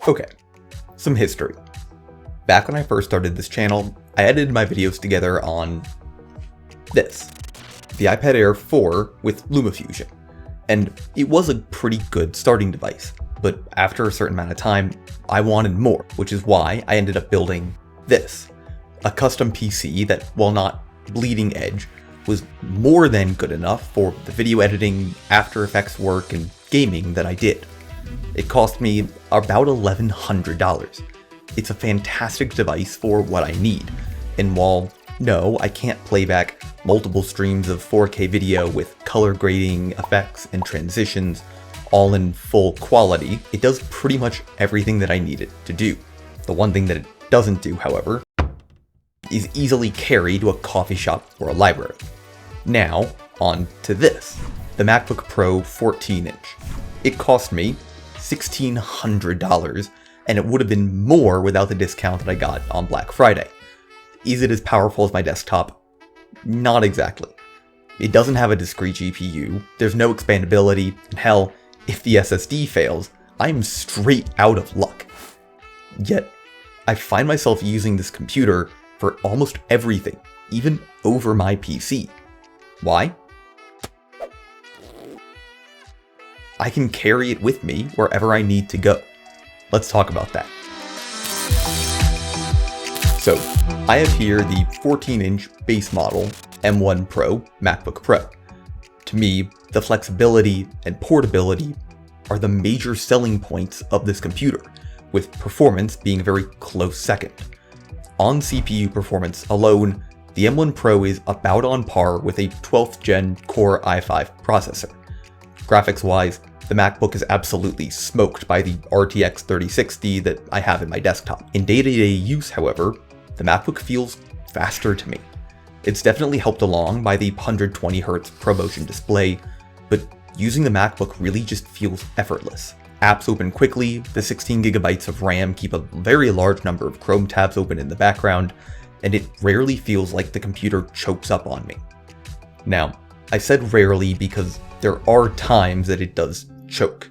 Okay, some history. Back when I first started this channel, I edited my videos together on this, the iPad Air 4 with LumaFusion, and it was a pretty good starting device, but after a certain amount of time, I wanted more, which is why I ended up building this, a custom PC that, while not bleeding edge, was more than good enough for the video editing, After Effects work, and gaming that I did. It cost me about $1,100. It's a fantastic device for what I need, and while no, I can't play back multiple streams of 4K video with color grading, effects, and transitions all in full quality, it does pretty much everything that I need it to do. The one thing that it doesn't do, however, is easily carry to a coffee shop or a library. Now, on to this, the MacBook Pro 14-inch. It cost me $1,600, and it would have been more without the discount that I got on Black Friday. Is it as powerful as my desktop? Not exactly. It doesn't have a discrete GPU, there's no expandability, and hell, if the SSD fails, I'm straight out of luck. Yet, I find myself using this computer for almost everything, even over my PC. Why? I can carry it with me wherever I need to go. Let's talk about that. So, I have here the 14-inch base model M1 Pro Macbook Pro. To me, the flexibility and portability are the major selling points of this computer, with performance being a very close second. On CPU performance alone, the M1 Pro is about on par with a 12th gen Core i5 processor. Graphics-wise, the MacBook is absolutely smoked by the RTX 3060 that I have in my desktop. In day-to-day use, however, the MacBook feels faster to me. It's definitely helped along by the 120Hz ProMotion display, but using the MacBook really just feels effortless. Apps open quickly, the 16GB of RAM keep a very large number of Chrome tabs open in the background, and it rarely feels like the computer chokes up on me. Now, I said rarely because there are times that it does choke.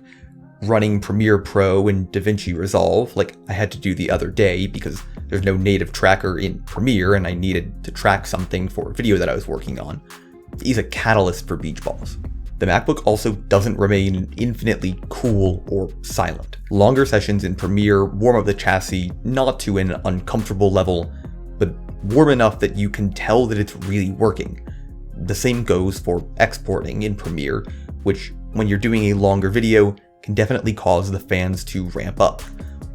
Running Premiere Pro and Davinci Resolve, like I had to do the other day because there's no native tracker in Premiere and I needed to track something for a video that I was working on, is a catalyst for beach balls. The MacBook also doesn't remain infinitely cool or silent. Longer sessions in Premiere warm up the chassis, not to an uncomfortable level, but warm enough that you can tell that it's really working. The same goes for exporting in Premiere, which, when you're doing a longer video, can definitely cause the fans to ramp up.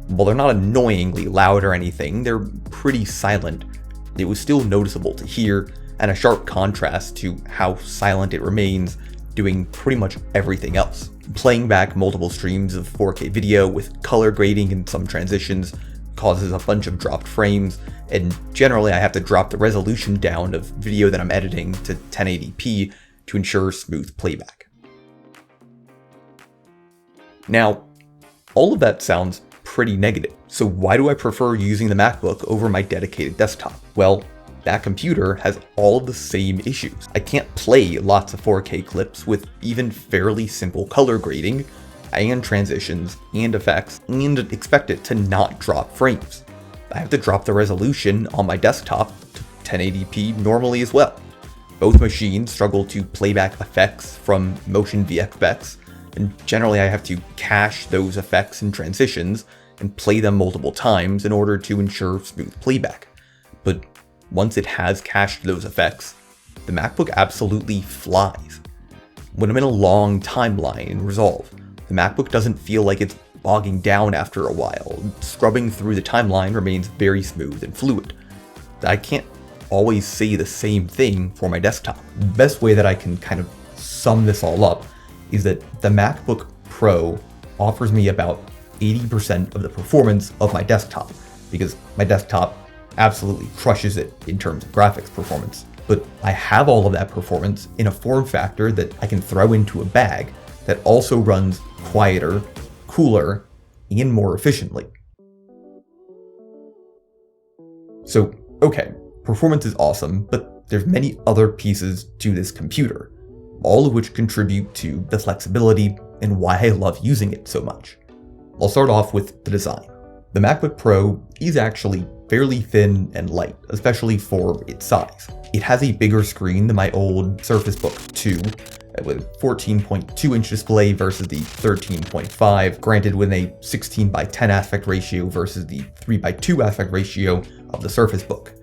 While they're not annoyingly loud or anything, they're pretty silent. It was still noticeable to hear, and a sharp contrast to how silent it remains doing pretty much everything else. Playing back multiple streams of 4K video with color grading and some transitions causes a bunch of dropped frames, and generally I have to drop the resolution down of video that I'm editing to 1080p to ensure smooth playback. Now, all of that sounds pretty negative, so why do I prefer using the MacBook over my dedicated desktop? Well, that computer has all of the same issues. I can't play lots of 4K clips with even fairly simple color grading, and transitions, and effects, and expect it to not drop frames. I have to drop the resolution on my desktop to 1080p normally as well. Both machines struggle to play back effects from Motion VFX, and generally I have to cache those effects and transitions and play them multiple times in order to ensure smooth playback. But once it has cached those effects, the MacBook absolutely flies. When I'm in a long timeline in Resolve, the MacBook doesn't feel like it's bogging down after a while. Scrubbing through the timeline remains very smooth and fluid. I can't always say the same thing for my desktop. The best way that I can kind of sum this all up is that the MacBook Pro offers me about 80% of the performance of my desktop, because my desktop absolutely crushes it in terms of graphics performance. But I have all of that performance in a form factor that I can throw into a bag that also runs quieter, cooler, and more efficiently. So, okay, performance is awesome, but there's many other pieces to this computer, all of which contribute to the flexibility and why I love using it so much. I'll start off with the design. The MacBook Pro is actually fairly thin and light, especially for its size. It has a bigger screen than my old Surface Book 2, with 14.2-inch display versus the 13.5, granted with a 16:10 aspect ratio versus the 3:2 aspect ratio of the Surface Book.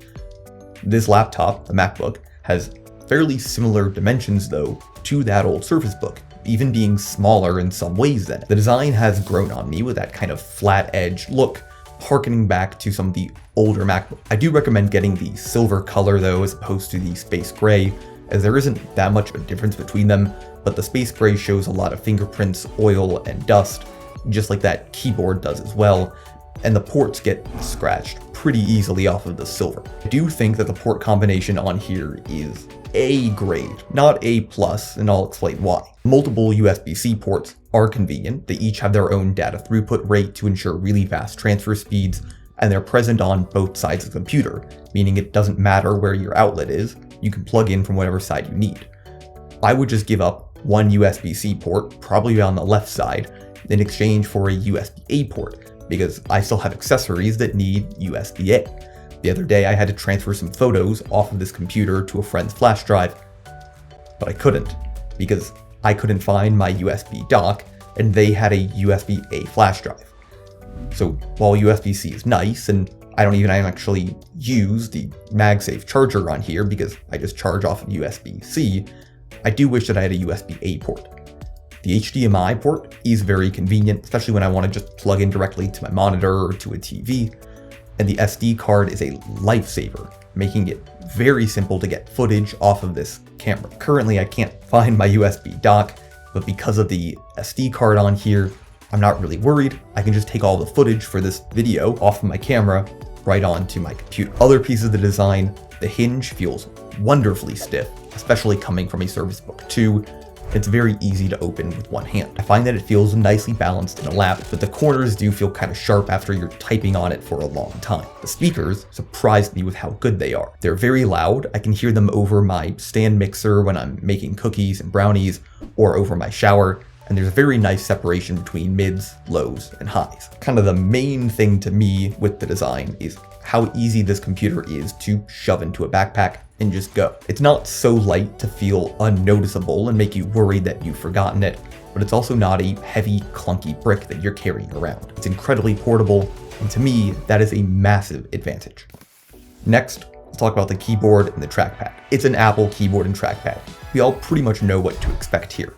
This laptop, the MacBook, has fairly similar dimensions though to that old Surface Book, even being smaller in some ways than it. The design has grown on me with that kind of flat edge look, harkening back to some of the older MacBook. I do recommend getting the silver color though, as opposed to the space gray, as there isn't that much of a difference between them, but the space gray shows a lot of fingerprints, oil, and dust, just like that keyboard does as well, and the ports get scratched pretty easily off of the silver. I do think that the port combination on here is A grade, not A+, and I'll explain why. Multiple USB-C ports are convenient. They each have their own data throughput rate to ensure really fast transfer speeds, and they're present on both sides of the computer, meaning it doesn't matter where your outlet is, you can plug in from whatever side you need. I would just give up one USB-C port, probably on the left side, in exchange for a USB-A port, because I still have accessories that need USB-A. The other day I had to transfer some photos off of this computer to a friend's flash drive, but I couldn't, because I couldn't find my USB dock, and they had a USB-A flash drive. So while USB-C is nice, and I don't even actually use the MagSafe charger on here because I just charge off of USB-C, I do wish that I had a USB-A port. The HDMI port is very convenient, especially when I want to just plug in directly to my monitor or to a TV, and the SD card is a lifesaver, making it very simple to get footage off of this camera. Currently, I can't find my USB dock, but because of the SD card on here, I'm not really worried. I can just take all the footage for this video off of my camera right onto my computer. Other pieces of the design, the hinge feels wonderfully stiff, especially coming from a Surface Book 2. It's very easy to open with one hand. I find that it feels nicely balanced in a lap, but the corners do feel kind of sharp after you're typing on it for a long time. The speakers surprised me with how good they are. They're very loud. I can hear them over my stand mixer when I'm making cookies and brownies, or over my shower, and there's a very nice separation between mids, lows, and highs. Kind of the main thing to me with the design is how easy this computer is to shove into a backpack and just go. It's not so light to feel unnoticeable and make you worried that you've forgotten it, but it's also not a heavy, clunky brick that you're carrying around. It's incredibly portable, and to me, that is a massive advantage. Next, let's talk about the keyboard and the trackpad. It's an Apple keyboard and trackpad. We all pretty much know what to expect here.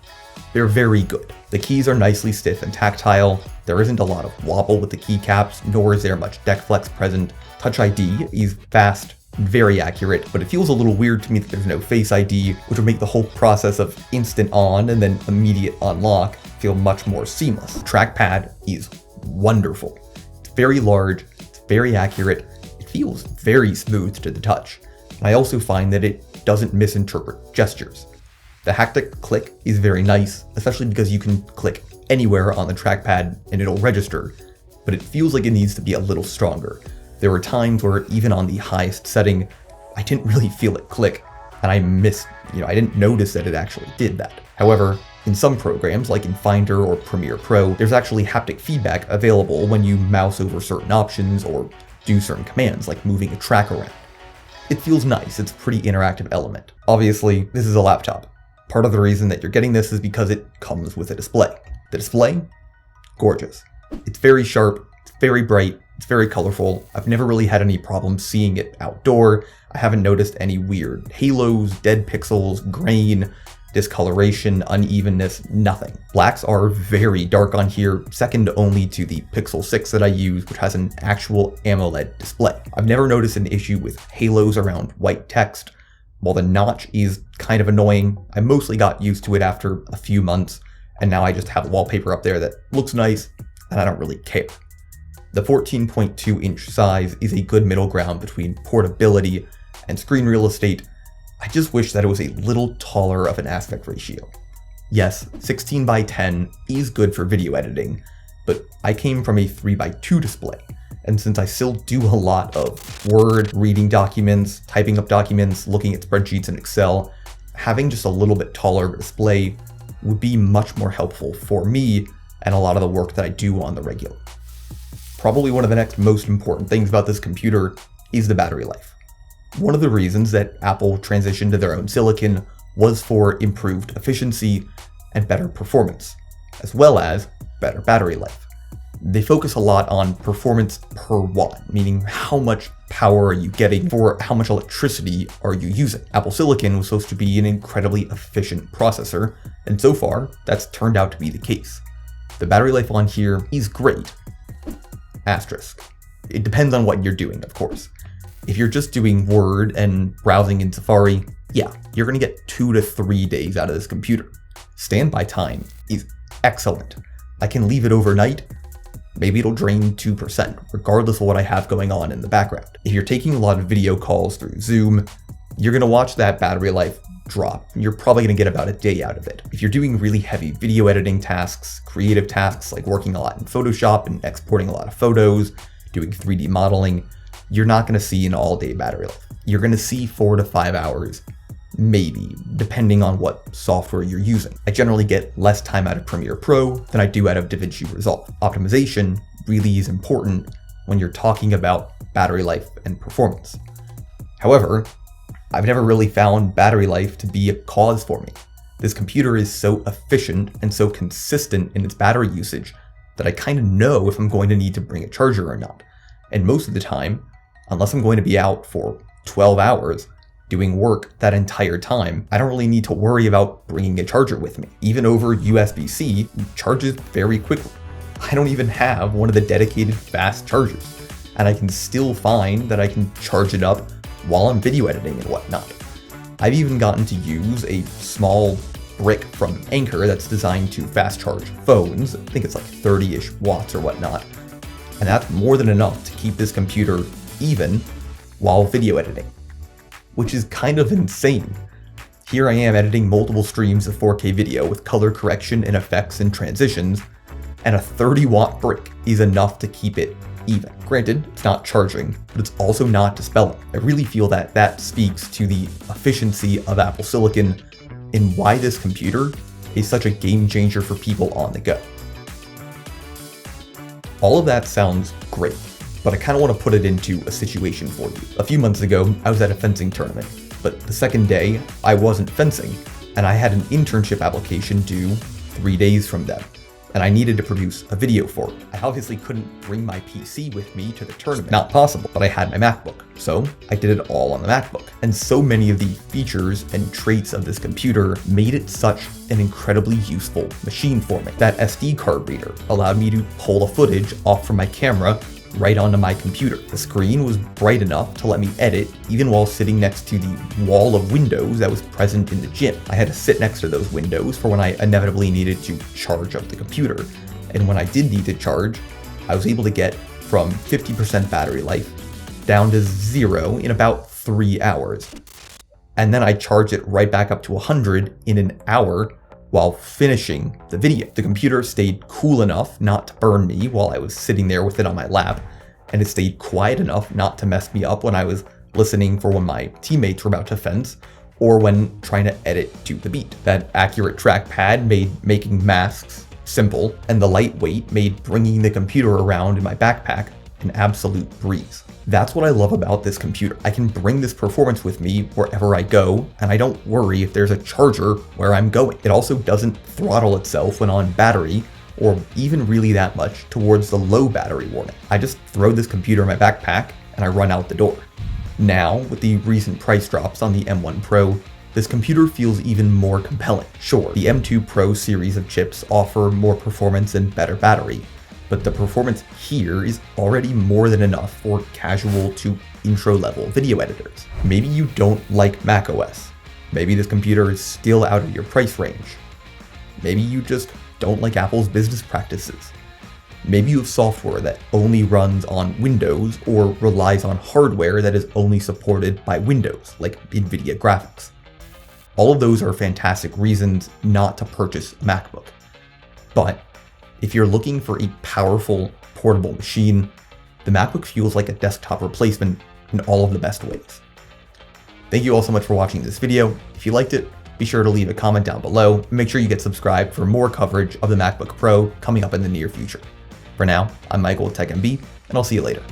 They're very good. The keys are nicely stiff and tactile. There isn't a lot of wobble with the keycaps, nor is there much deck flex present. Touch ID is fast, very accurate, but it feels a little weird to me that there's no Face ID, which would make the whole process of instant on and then immediate unlock feel much more seamless. Trackpad is wonderful. It's very large, it's very accurate, it feels very smooth to the touch. And I also find that it doesn't misinterpret gestures. The haptic click is very nice, especially because you can click anywhere on the trackpad and it'll register, but it feels like it needs to be a little stronger. There were times where even on the highest setting, I didn't really feel it click, and I didn't notice that it actually did that. However, in some programs, like in Finder or Premiere Pro, there's actually haptic feedback available when you mouse over certain options or do certain commands, like moving a track around. It feels nice, it's a pretty interactive element. Obviously, this is a laptop. Part of the reason that you're getting this is because it comes with a display. The display, gorgeous. It's very sharp, it's very bright, it's very colorful. I've never really had any problems seeing it outdoor. I haven't noticed any weird halos, dead pixels, grain, discoloration, unevenness, nothing. Blacks are very dark on here, second only to the Pixel 6 that I use, which has an actual AMOLED display. I've never noticed an issue with halos around white text. While the notch is kind of annoying, I mostly got used to it after a few months, and now I just have a wallpaper up there that looks nice, and I don't really care. The 14.2-inch size is a good middle ground between portability and screen real estate. I just wish that it was a little taller of an aspect ratio. Yes, 16:10 is good for video editing, but I came from a 3:2 display, and since I still do a lot of Word, reading documents, typing up documents, looking at spreadsheets in Excel, having just a little bit taller of a display would be much more helpful for me and a lot of the work that I do on the regular. Probably one of the next most important things about this computer is the battery life. One of the reasons that Apple transitioned to their own silicon was for improved efficiency and better performance, as well as better battery life. They focus a lot on performance per watt, meaning how much power are you getting for how much electricity are you using. Apple Silicon was supposed to be an incredibly efficient processor, and so far, that's turned out to be the case. The battery life on here is great. Asterisk. It depends on what you're doing, of course. If you're just doing Word and browsing in Safari, yeah, you're gonna get 2 to 3 days out of this computer. Standby time is excellent. I can leave it overnight. Maybe it'll drain 2%, regardless of what I have going on in the background. If you're taking a lot of video calls through Zoom, you're gonna watch that battery life drop. You're probably gonna get about a day out of it. If you're doing really heavy video editing tasks, creative tasks like working a lot in Photoshop and exporting a lot of photos, doing 3D modeling, you're not gonna see an all-day battery life. You're gonna see 4 to 5 hours, maybe, depending on what software you're using. I generally get less time out of Premiere Pro than I do out of Davinci Resolve. Optimization really is important when you're talking about battery life and performance. However, I've never really found battery life to be a cause for me. This computer is so efficient and so consistent in its battery usage that I kind of know if I'm going to need to bring a charger or not. And most of the time, unless I'm going to be out for 12 hours, doing work that entire time, I don't really need to worry about bringing a charger with me. Even over USB-C, it charges very quickly. I don't even have one of the dedicated fast chargers, and I can still find that I can charge it up while I'm video editing and whatnot. I've even gotten to use a small brick from Anker that's designed to fast charge phones. I think it's like 30-ish watts or whatnot, and that's more than enough to keep this computer even while video editing, which is kind of insane. Here I am editing multiple streams of 4K video with color correction and effects and transitions, and a 30-watt brick is enough to keep it even. Granted, it's not charging, but it's also not dispelling. I really feel that that speaks to the efficiency of Apple Silicon and why this computer is such a game changer for people on the go. All of that sounds great, but I kind of want to put it into a situation for you. A few months ago, I was at a fencing tournament, but the second day, I wasn't fencing, and I had an internship application due 3 days from then, and I needed to produce a video for it. I obviously couldn't bring my PC with me to the tournament. Not possible, but I had my MacBook, so I did it all on the MacBook. And so many of the features and traits of this computer made it such an incredibly useful machine for me. That SD card reader allowed me to pull the footage off from my camera right onto my computer. The screen was bright enough to let me edit even while sitting next to the wall of windows that was present in the gym. I had to sit next to those windows for when I inevitably needed to charge up the computer. And when I did need to charge, I was able to get from 50% battery life down to 0 in about 3 hours. And then I charged it right back up to 100 in an hour while finishing the video. The computer stayed cool enough not to burn me while I was sitting there with it on my lap, and it stayed quiet enough not to mess me up when I was listening for when my teammates were about to fence, or when trying to edit to the beat. That accurate trackpad made making masks simple, and the lightweight made bringing the computer around in my backpack an absolute breeze. That's what I love about this computer. I can bring this performance with me wherever I go, and I don't worry if there's a charger where I'm going. It also doesn't throttle itself when on battery, or even really that much towards the low battery warning. I just throw this computer in my backpack and I run out the door. Now, with the recent price drops on the M1 Pro, this computer feels even more compelling. Sure, the M2 Pro series of chips offer more performance and better battery, but the performance here is already more than enough for casual to intro-level video editors. Maybe you don't like macOS. Maybe this computer is still out of your price range. Maybe you just don't like Apple's business practices. Maybe you have software that only runs on Windows or relies on hardware that is only supported by Windows, like NVIDIA graphics. All of those are fantastic reasons not to purchase a MacBook. But if you're looking for a powerful, portable machine, the MacBook feels like a desktop replacement in all of the best ways. Thank you all so much for watching this video. If you liked it, be sure to leave a comment down below, and make sure you get subscribed for more coverage of the MacBook Pro coming up in the near future. For now, I'm Michael with TECHMB, and I'll see you later.